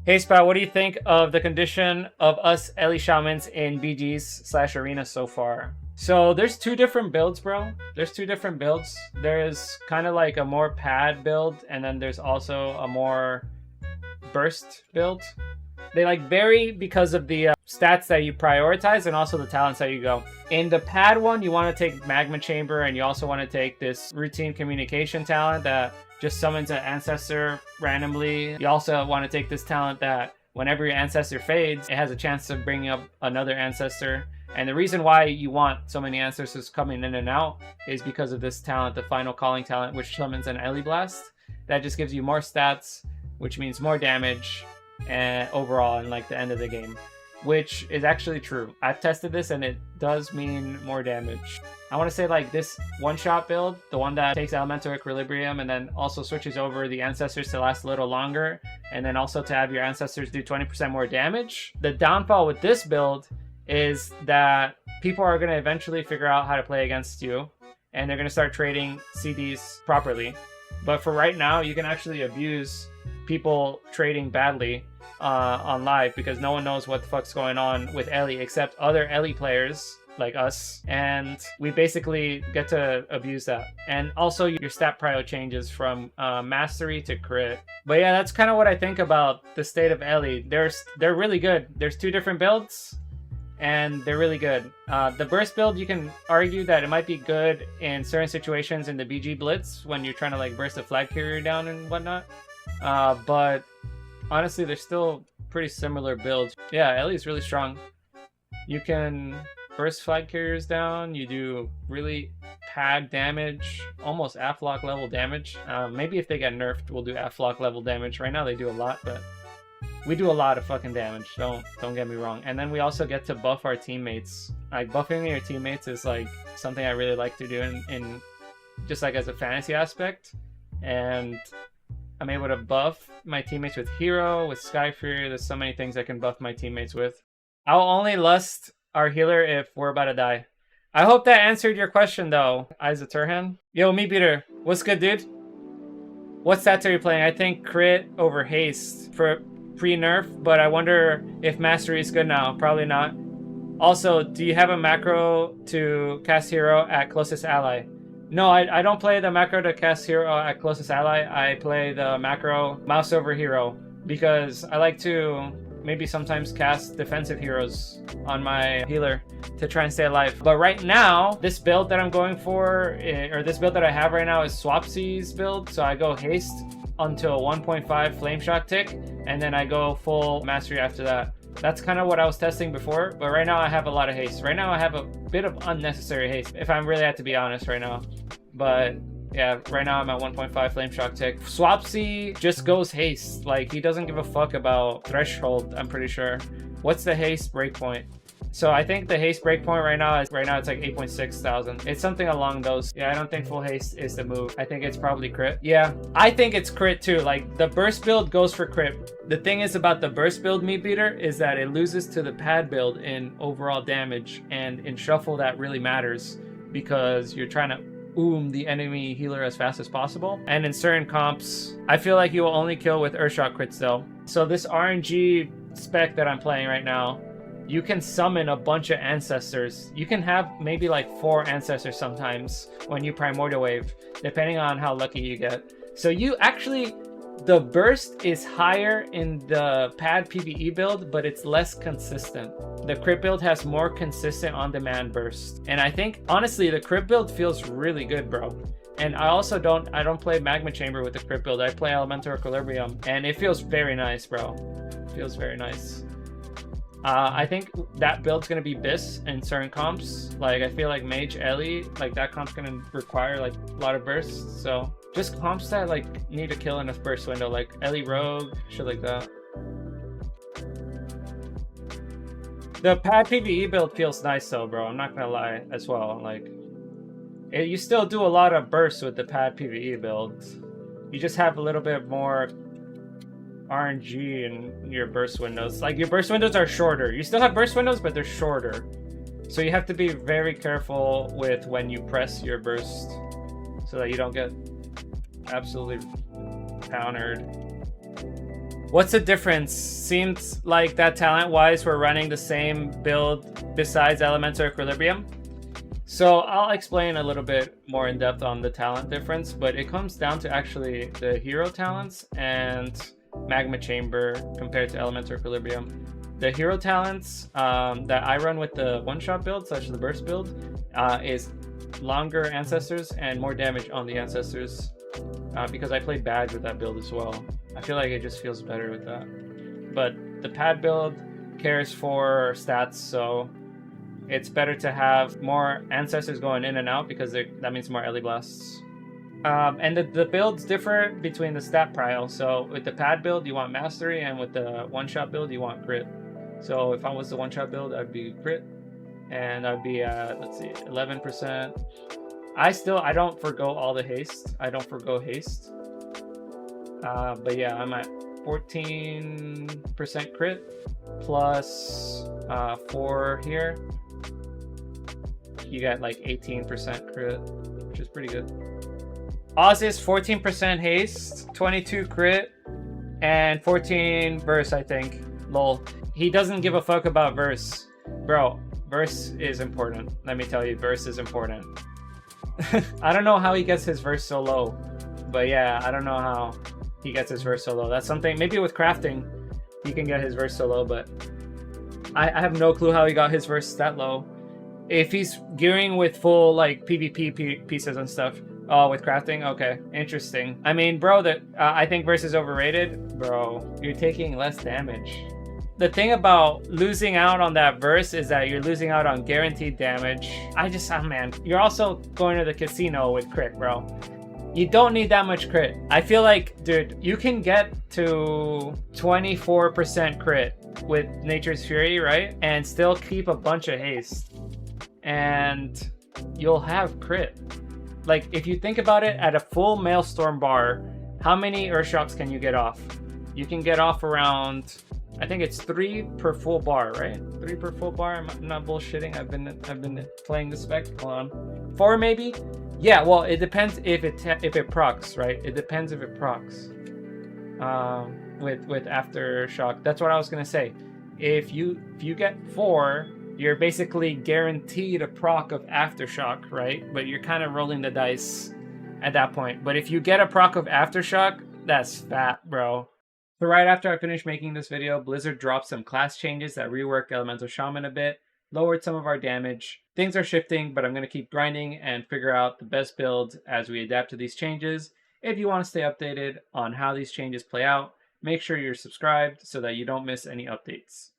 Hey Sprout, what do you think of the condition of us Ele Shamans in BGs/arena so far? So there's two different builds, bro. There's two different builds. There's kind of like a more pad build, and then there's also a more burst build. They like vary because of the stats that you prioritize and also the talents that you go. In the pad one, you want to take Magma Chamber, and you also want to take this routine communication talent that just summons an ancestor randomly. You also want to take this talent that whenever your ancestor fades, it has a chance to bring up another ancestor. And the reason why you want so many ancestors coming in and out is because of this talent, the Final Calling talent, which summons an Ele Blast. That just gives you more stats, which means more damage and overall in like the end of the game, which is actually true. I've tested this and it does mean more damage. I want to say like this one-shot build, the one that takes Elemental Equilibrium and then also switches over the ancestors to last a little longer, and then also to have your ancestors do 20% more damage. The downfall with this build is that people are going to eventually figure out how to play against you, and they're going to start trading CDs properly. But for right now, you can actually abuse people trading badly on live because no one knows what the fuck's going on with Ele except other Ele players like us, and we basically get to abuse that. And also your stat prio changes from mastery to crit. But yeah, that's kind of what I think about the State of Ele. They're really good. There's two different builds and they're really good. The burst build, you can argue that it might be good in certain situations in the BG Blitz when you're trying to like burst a flag carrier down and whatnot. But honestly, they're still pretty similar builds. Yeah, Ele is really strong. You can burst flag carriers down, you do really pad damage, almost AFLOC level damage. Maybe if they get nerfed, we'll do AFLOC level damage. Right now they do a lot, but we do a lot of fucking damage, don't get me wrong. And then we also get to buff our teammates. Like buffing your teammates is like something I really like to do in just like as a fantasy aspect. And I'm able to buff my teammates with Hero, with Sky Fury. There's so many things I can buff my teammates with. I'll only lust our healer if we're about to die. I hope that answered your question though, Isa Turhan. Yo, Meat Beater, what's good, dude? What stats are you playing? I think crit over haste for pre-nerf, but I wonder if mastery is good now. Probably not. Also, do you have a macro to cast hero at closest ally? No, I don't play the macro to cast hero at closest ally. I play the macro mouse over hero because I like to maybe sometimes cast defensive heroes on my healer to try and stay alive. But right now, this build that I'm going for, or this build that I have right now is Swapsy's build. So I go haste until 1.5 flame shock tick, and then I go full mastery after that. That's kind of what I was testing before, but right now I have a lot of haste. Right now I have a bit of unnecessary haste, if I really have to be honest right now. But yeah, right now I'm at 1.5 flame shock tick. Swapsy just goes haste. Like, he doesn't give a fuck about threshold, I'm pretty sure. What's the haste breakpoint? So I think the haste breakpoint right now it's like 8.6 thousand. It's something along those. Yeah, I don't think full haste is the move. I think it's probably crit. Yeah, I think it's crit too. Like, the burst build goes for crit. The thing is about the burst build, Meat Beater, is that it loses to the pad build in overall damage, and in shuffle that really matters because you're trying to the enemy healer as fast as possible. And in certain comps, I feel like you will only kill with Earthshock crits though. So this RNG spec that I'm playing right now, you can summon a bunch of ancestors. You can have maybe like 4 ancestors sometimes when you Primordial Wave, depending on how lucky you get. So you actually, the burst is higher in the pad PvE build, but it's less consistent. The crit build has more consistent on-demand burst. And I think, honestly, the crit build feels really good, bro. And I also don't play Magma Chamber with the crit build. I play Elemental Equilibrium, and it feels very nice, bro. It feels very nice. I think that build's gonna be BIS in certain comps. Like, I feel like Mage Ele, like that comp's gonna require like a lot of bursts. So just comps that like need to kill in a burst window, like Ele Rogue, shit like that. The pad PvE build feels nice though, bro. I'm not gonna lie as well. Like, you still do a lot of bursts with the pad PvE build. You just have a little bit more RNG in your burst windows. Like, your burst windows are shorter. You still have burst windows, but they're shorter. So you have to be very careful with when you press your burst so that you don't get absolutely countered. What's the difference? Seems like that talent-wise we're running the same build besides Elemental Equilibrium. So I'll explain a little bit more in depth on the talent difference, but it comes down to actually the hero talents and Magma Chamber compared to Elemental Equilibrium. The hero talents that I run with the one-shot build, such as the burst build, is longer ancestors and more damage on the ancestors because I play badge with that build as well. I feel like it just feels better with that. But the pad build cares for stats, so it's better to have more ancestors going in and out because that means more Ele blasts. And the builds differ between the stat prio. So with the pad build, you want mastery, and with the one-shot build, you want crit. So if I was the one-shot build, I'd be crit, and I'd be at, let's see, 11%. I don't forgo all the haste. I don't forgo haste. But yeah, I'm at 14% crit plus 4 here. You got like 18% crit, which is pretty good. Oz is 14% haste, 22 crit, and 14 verse, I think. Lol. He doesn't give a fuck about verse. Bro, verse is important. Let me tell you, verse is important. I don't know how he gets his verse so low. But yeah, I don't know how he gets his verse so low. That's something, maybe with crafting, he can get his verse so low, but I have no clue how he got his verse that low. If he's gearing with full like PvP pieces and stuff. Oh, with crafting? Okay, interesting. I mean, bro, I think verse is overrated. Bro, you're taking less damage. The thing about losing out on that verse is that you're losing out on guaranteed damage. Man, you're also going to the casino with crit, bro. You don't need that much crit. I feel like, dude, you can get to 24% crit with Nature's Fury, right? And still keep a bunch of haste. And you'll have crit. Like, if you think about it, at a full Maelstrom bar, how many Earthshocks can you get off? You can get off around, I think it's 3 per full bar, right? 3 per full bar. I'm not bullshitting. I've been playing the spec. Hold on. 4 maybe? Yeah, well, it depends if it procs, right? It depends if it procs. With Aftershock. That's what I was gonna say. If you get 4, you're basically guaranteed a proc of Aftershock, right? But you're kind of rolling the dice at that point. But if you get a proc of Aftershock, that's fat, bro. So right after I finished making this video, Blizzard dropped some class changes that reworked Elemental Shaman a bit, lowered some of our damage. Things are shifting, but I'm going to keep grinding and figure out the best build as we adapt to these changes. If you want to stay updated on how these changes play out, make sure you're subscribed so that you don't miss any updates.